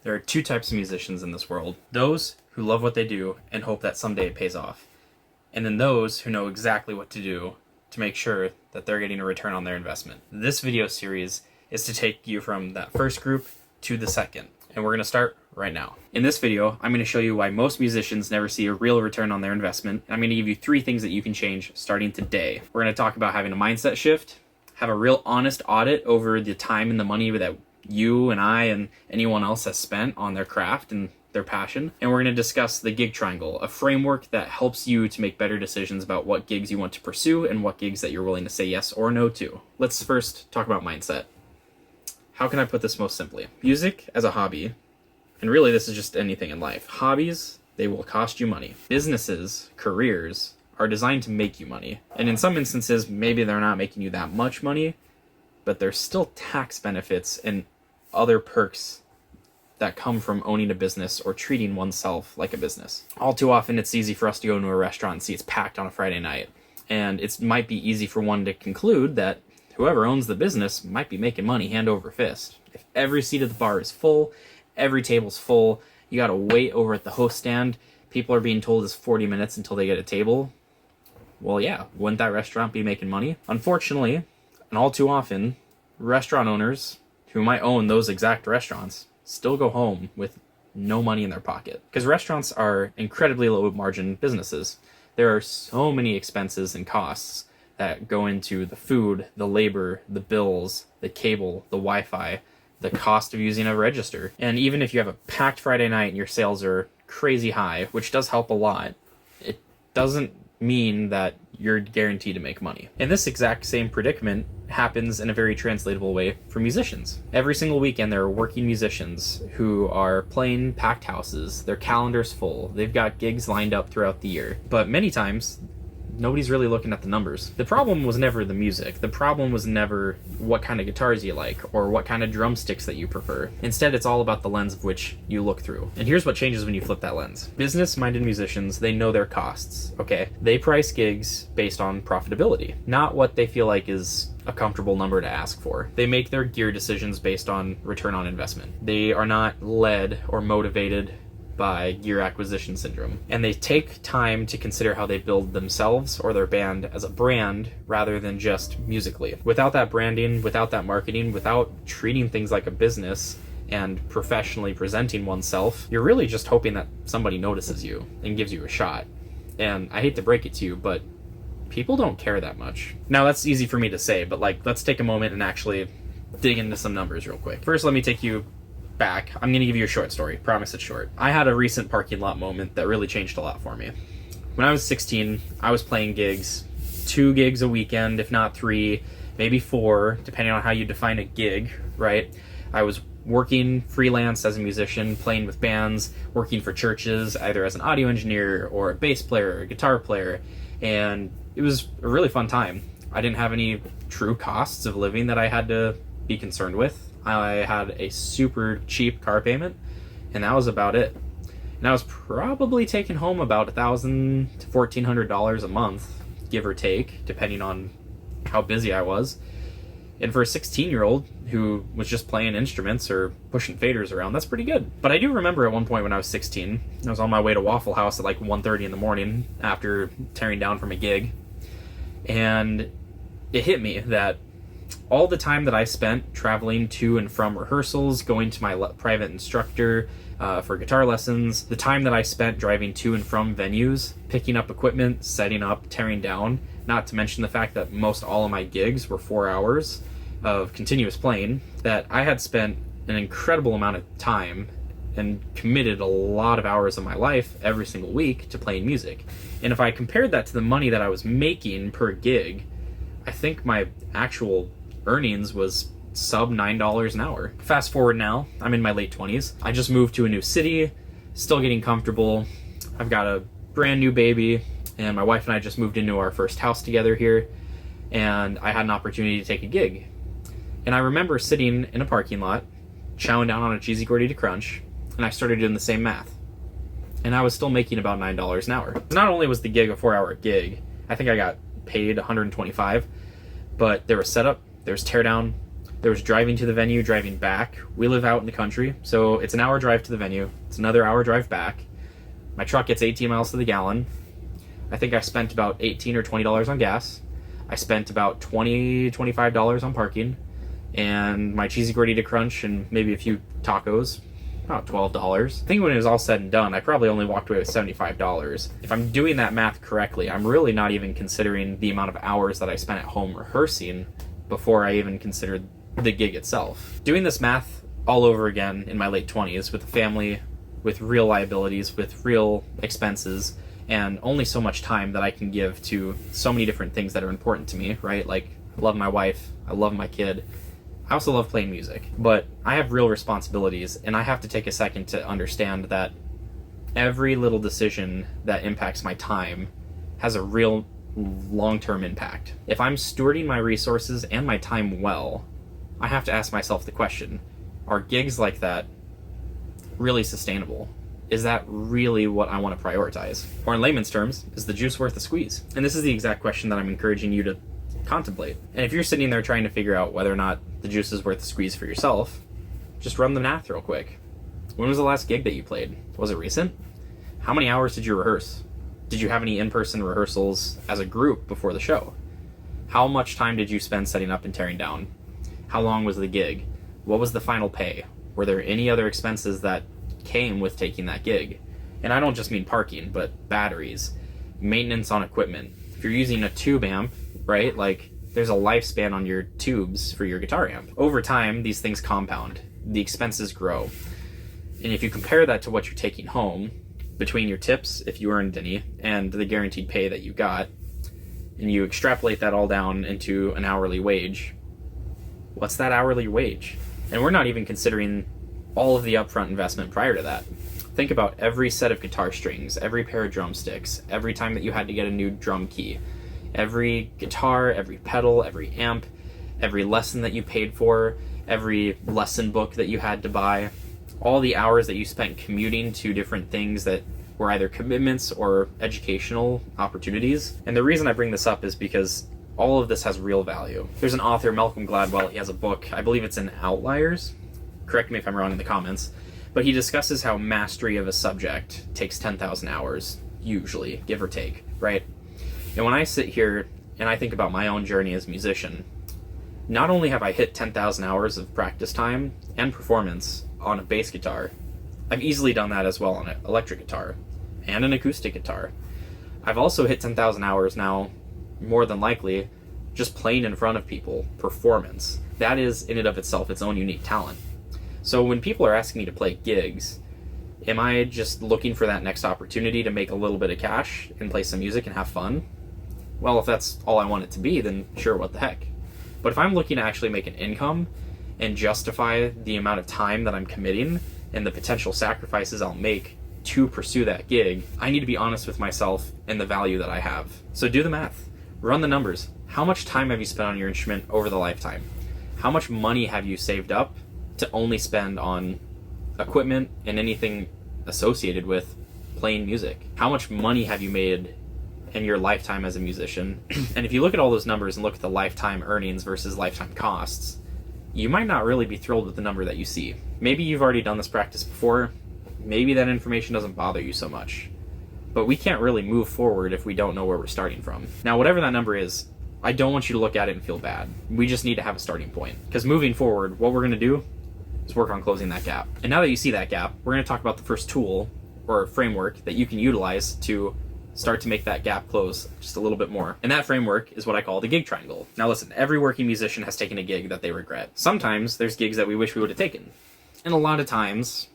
There are two types of musicians in this world. Those who love what they do and hope that someday it pays off. And then those who know exactly what to do to make sure that they're getting a return on their investment. This video series is to take you from that first group to the second. And we're going to start right now. In this video, I'm going to show you why most musicians never see a real return on their investment. And I'm going to give you 3 things that you can change starting today. We're going to talk about having a mindset shift, have a real honest audit over the time and the money that you and I and anyone else has spent on their craft and their passion. And we're going to discuss the gig triangle, a framework that helps you to make better decisions about what gigs you want to pursue and what gigs that you're willing to say yes or no to. Let's first talk about mindset. How can I put this most simply? Music as a hobby, and really this is just anything in life. Hobbies, they will cost you money. Businesses, careers, are designed to make you money. And in some instances, maybe they're not making you that much money, but there's still tax benefits and other perks that come from owning a business or treating oneself like a business. All too often, it's easy for us to go into a restaurant and see it's packed on a Friday night. And it might be easy for one to conclude that whoever owns the business might be making money hand over fist. If every seat at the bar is full, every table's full, you gotta wait over at the host stand, people are being told it's 40 minutes until they get a table, well, yeah, wouldn't that restaurant be making money? Unfortunately, and all too often, restaurant owners who might own those exact restaurants still go home with no money in their pocket. Because restaurants are incredibly low margin businesses. There are so many expenses and costs that go into the food, the labor, the bills, the cable, the Wi-Fi, the cost of using a register. And even if you have a packed Friday night and your sales are crazy high, which does help a lot, it doesn't mean that you're guaranteed to make money. And this exact same predicament happens in a very translatable way for musicians. Every single weekend there are working musicians who are playing packed houses, their calendar's full, they've got gigs lined up throughout the year, but many times nobody's really looking at the numbers. The problem was never the music. The problem was never what kind of guitars you like or what kind of drumsticks that you prefer. Instead, it's all about the lens of which you look through. And here's what changes when you flip that lens. Business-minded musicians, they know their costs, okay? They price gigs based on profitability, not what they feel like is a comfortable number to ask for. They make their gear decisions based on return on investment. They are not led or motivated by gear acquisition syndrome. And they take time to consider how they build themselves or their band as a brand rather than just musically. Without that branding, without that marketing, without treating things like a business and professionally presenting oneself, you're really just hoping that somebody notices you and gives you a shot. And I hate to break it to you, but people don't care that much. Now that's easy for me to say, but let's take a moment and actually dig into some numbers real quick. First, let me take you back. I'm going to give you a short story. Promise it's short. I had a recent parking lot moment that really changed a lot for me. When I was 16, I was playing gigs, 2 gigs a weekend, if not 3, maybe 4, depending on how you define a gig, right? I was working freelance as a musician, playing with bands, working for churches, either as an audio engineer or a bass player or a guitar player, and it was a really fun time. I didn't have any true costs of living that I had to be concerned with. I had a super cheap car payment, and that was about it. And I was probably taking home about $1,000 to $1,400 a month, give or take, depending on how busy I was. And for a 16-year-old who was just playing instruments or pushing faders around, that's pretty good. But I do remember at one point when I was 16, I was on my way to Waffle House at 1:30 in the morning after tearing down from a gig, and it hit me that all the time that I spent traveling to and from rehearsals, going to my private instructor for guitar lessons, the time that I spent driving to and from venues, picking up equipment, setting up, tearing down, not to mention the fact that most all of my gigs were 4 hours of continuous playing, that I had spent an incredible amount of time and committed a lot of hours of my life every single week to playing music. And if I compared that to the money that I was making per gig, I think my actual earnings was sub $9 an hour. Fast forward now, I'm in my late 20s. I just moved to a new city, still getting comfortable. I've got a brand new baby, and my wife and I just moved into our first house together here, and I had an opportunity to take a gig. And I remember sitting in a parking lot, chowing down on a cheesy gordita crunch, and I started doing the same math. And I was still making about $9 an hour. Not only was the gig a 4-hour gig, I think I got paid $125, but there was setup, there was teardown, There was driving to the venue, driving back. We live out in the country, so it's an hour drive to the venue. It's another hour drive back. My truck gets 18 miles to the gallon. I think I spent about $18 or $20 on gas. I spent about $25 on parking, and my cheesy gordita crunch and maybe a few tacos, about $12. I think when it was all said and done, I probably only walked away with $75. If I'm doing that math correctly, I'm really not even considering the amount of hours that I spent at home rehearsing before I even considered the gig itself. Doing this math all over again in my late 20s with a family, with real liabilities, with real expenses, and only so much time that I can give to so many different things that are important to me, right? Like, I love my wife, I love my kid, I also love playing music, but I have real responsibilities, and I have to take a second to understand that every little decision that impacts my time has a real long-term impact. If I'm stewarding my resources and my time well, I have to ask myself the question, are gigs like that really sustainable? Is that really what I want to prioritize? Or in layman's terms, is the juice worth the squeeze? And this is the exact question that I'm encouraging you to contemplate. And if you're sitting there trying to figure out whether or not the juice is worth the squeeze for yourself, just run the math real quick. When was the last gig that you played? Was it recent? How many hours did you rehearse? Did you have any in-person rehearsals as a group before the show? How much time did you spend setting up and tearing down? How long was the gig? What was the final pay? Were there any other expenses that came with taking that gig? And I don't just mean parking, but batteries, maintenance on equipment. If you're using a tube amp, right, like there's a lifespan on your tubes for your guitar amp. Over time, these things compound. The expenses grow. And if you compare that to what you're taking home, between your tips, if you earned any, and the guaranteed pay that you got, and you extrapolate that all down into an hourly wage, what's that hourly wage? And we're not even considering all of the upfront investment prior to that. Think about every set of guitar strings, every pair of drumsticks, every time that you had to get a new drum key, every guitar, every pedal, every amp, every lesson that you paid for, every lesson book that you had to buy, all the hours that you spent commuting to different things that were either commitments or educational opportunities. And the reason I bring this up is because all of this has real value. There's an author, Malcolm Gladwell, he has a book, I believe it's in Outliers, correct me if I'm wrong in the comments, but he discusses how mastery of a subject takes 10,000 hours, usually, give or take, right? And when I sit here and I think about my own journey as a musician, not only have I hit 10,000 hours of practice time and performance on a bass guitar, I've easily done that as well on an electric guitar and an acoustic guitar. I've also hit 10,000 hours now, more than likely, just playing in front of people, performance. That is, in and of itself, its own unique talent. So when people are asking me to play gigs, am I just looking for that next opportunity to make a little bit of cash and play some music and have fun? Well, if that's all I want it to be, then sure, what the heck. But if I'm looking to actually make an income and justify the amount of time that I'm committing and the potential sacrifices I'll make to pursue that gig, I need to be honest with myself and the value that I have. So do the math. Run the numbers. How much time have you spent on your instrument over the lifetime? How much money have you saved up to only spend on equipment and anything associated with playing music? How much money have you made in your lifetime as a musician? And if you look at all those numbers and look at the lifetime earnings versus lifetime costs, you might not really be thrilled with the number that you see. Maybe you've already done this practice before. Maybe that information doesn't bother you so much. But we can't really move forward if we don't know where we're starting from. Now, whatever that number is, I don't want you to look at it and feel bad. We just need to have a starting point. Because moving forward, what we're going to do is work on closing that gap. And now that you see that gap, we're going to talk about the first tool or framework that you can utilize to start to make that gap close just a little bit more. And that framework is what I call the gig triangle. Now listen, every working musician has taken a gig that they regret. Sometimes there's gigs that we wish we would have taken. And a lot of times,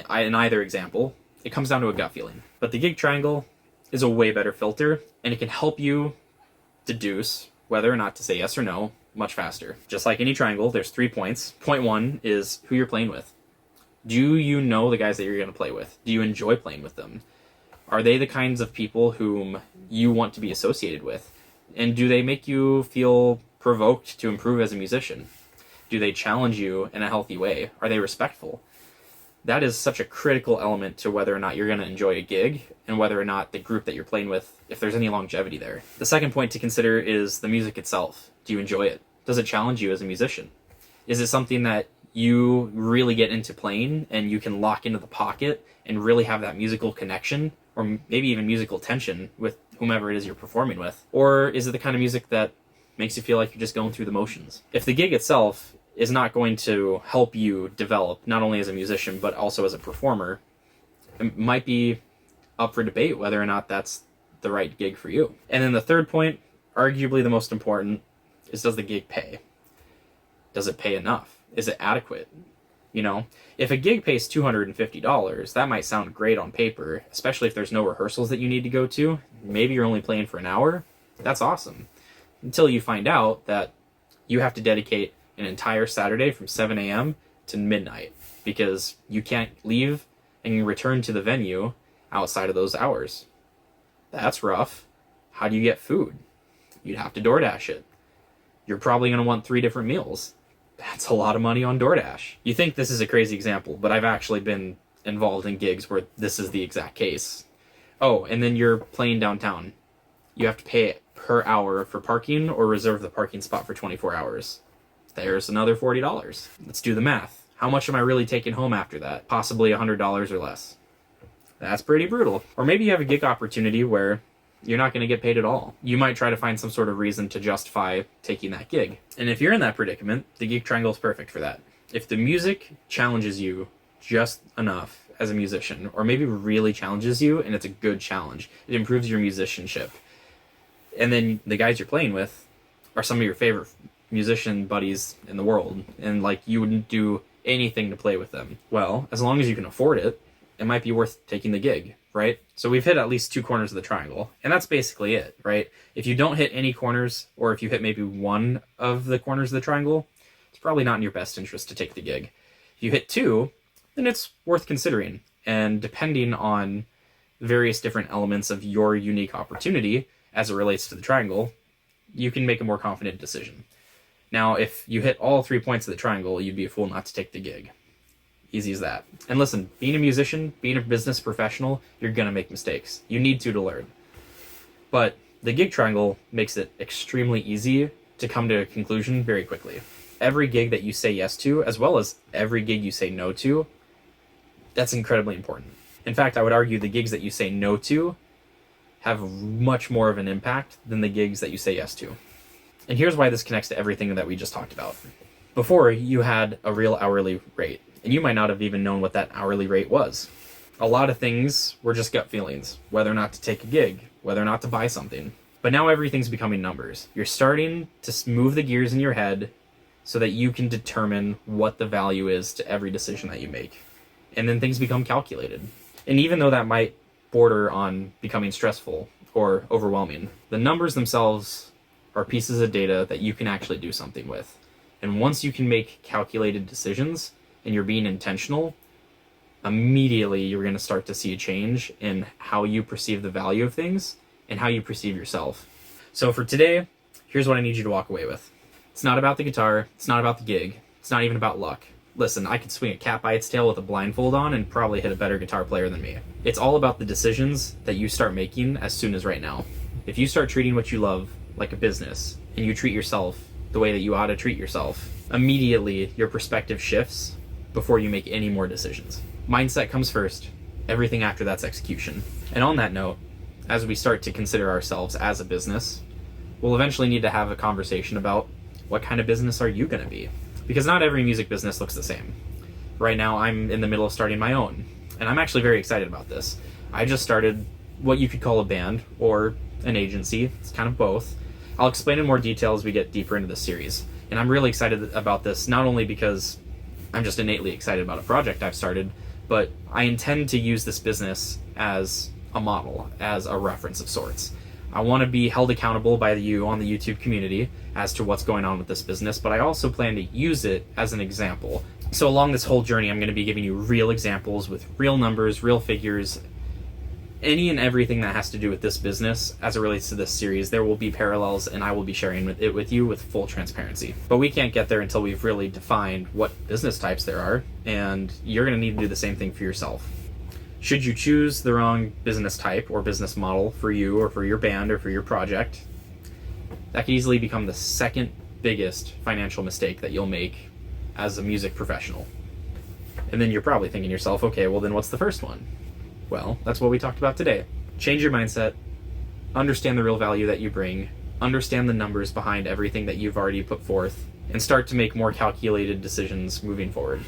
in either example, it comes down to a gut feeling. But the gig triangle is a way better filter, and it can help you deduce whether or not to say yes or no much faster. Just like any triangle, there's 3 points. Point 1 is who you're playing with. Do you know the guys that you're going to play with? Do you enjoy playing with them? Are they the kinds of people whom you want to be associated with? And do they make you feel provoked to improve as a musician? Do they challenge you in a healthy way? Are they respectful? That is such a critical element to whether or not you're going to enjoy a gig and whether or not the group that you're playing with, if there's any longevity there. The second point to consider is the music itself. Do you enjoy it? Does it challenge you as a musician? Is it something that you really get into playing and you can lock into the pocket and really have that musical connection, or maybe even musical tension with whomever it is you're performing with? Or is it the kind of music that makes you feel like you're just going through the motions? If the gig itself is not going to help you develop, not only as a musician, but also as a performer, it might be up for debate whether or not that's the right gig for you. And then the third point, arguably the most important, is, does the gig pay? Does it pay enough? Is it adequate? You know, if a gig pays $250, that might sound great on paper, especially if there's no rehearsals that you need to go to. Maybe you're only playing for an hour. That's awesome. Until you find out that you have to dedicate an entire Saturday from 7 a.m. to midnight because you can't leave and return to the venue outside of those hours. That's rough. How do you get food? You'd have to DoorDash it. You're probably going to want 3 different meals. That's a lot of money on DoorDash. You think this is a crazy example, but I've actually been involved in gigs where this is the exact case. Oh, and then you're playing downtown. You have to pay per hour for parking or reserve the parking spot for 24 hours. There's another $40. Let's do the math. How much am I really taking home after that? Possibly $100 or less. That's pretty brutal. Or maybe you have a gig opportunity where you're not going to get paid at all. You might try to find some sort of reason to justify taking that gig. And if you're in that predicament, the gig triangle is perfect for that. If the music challenges you just enough as a musician, or maybe really challenges you and it's a good challenge, it improves your musicianship. And then the guys you're playing with are some of your favorite musician buddies in the world, and like you wouldn't do anything to play with them. Well, as long as you can afford it, it might be worth taking the gig, right? So we've hit at least 2 corners of the triangle, and that's basically it, right? If you don't hit any corners, or if you hit maybe one of the corners of the triangle, it's probably not in your best interest to take the gig. If you hit 2, then it's worth considering, and depending on various different elements of your unique opportunity as it relates to the triangle, you can make a more confident decision. Now, if you hit all 3 points of the triangle, you'd be a fool not to take the gig. Easy as that. And listen, being a musician, being a business professional, you're gonna make mistakes. You need to learn. But the gig triangle makes it extremely easy to come to a conclusion very quickly. Every gig that you say yes to, as well as every gig you say no to, that's incredibly important. In fact, I would argue the gigs that you say no to have much more of an impact than the gigs that you say yes to. And here's why this connects to everything that we just talked about. Before, you had a real hourly rate, and you might not have even known what that hourly rate was. A lot of things were just gut feelings, whether or not to take a gig, whether or not to buy something. But now everything's becoming numbers. You're starting to move the gears in your head so that you can determine what the value is to every decision that you make. And then things become calculated. And even though that might border on becoming stressful or overwhelming, the numbers themselves are pieces of data that you can actually do something with. And once you can make calculated decisions and you're being intentional, immediately you're going to start to see a change in how you perceive the value of things and how you perceive yourself. So for today, here's what I need you to walk away with. It's not about the guitar. It's not about the gig. It's not even about luck. Listen, I could swing a cat by its tail with a blindfold on and probably hit a better guitar player than me. It's all about the decisions that you start making as soon as right now. If you start treating what you love like a business and you treat yourself the way that you ought to treat yourself, immediately your perspective shifts before you make any more decisions. Mindset comes first. Everything after that's execution. And on that note, as we start to consider ourselves as a business, we'll eventually need to have a conversation about what kind of business are you going to be? Because not every music business looks the same. Right now, I'm in the middle of starting my own, and I'm actually very excited about this. I just started what you could call a band or an agency. It's kind of both. I'll explain in more detail as we get deeper into this series. And I'm really excited about this, not only because I'm just innately excited about a project I've started, but I intend to use this business as a model, as a reference of sorts. I want to be held accountable by you on the YouTube community as to what's going on with this business, but I also plan to use it as an example. So along this whole journey, I'm going to be giving you real examples with real numbers, real figures, any and everything that has to do with this business as it relates to this series. There will be parallels, and I will be sharing it with you with full transparency. But we can't get there until we've really defined what business types there are, and you're going to need to do the same thing for yourself. Should you choose the wrong business type or business model for you or for your band or for your project, that could easily become the second biggest financial mistake that you'll make as a music professional. And then you're probably thinking to yourself, okay, well then what's the first one? Well, that's what we talked about today. Change your mindset, understand the real value that you bring, understand the numbers behind everything that you've already put forth, and start to make more calculated decisions moving forward.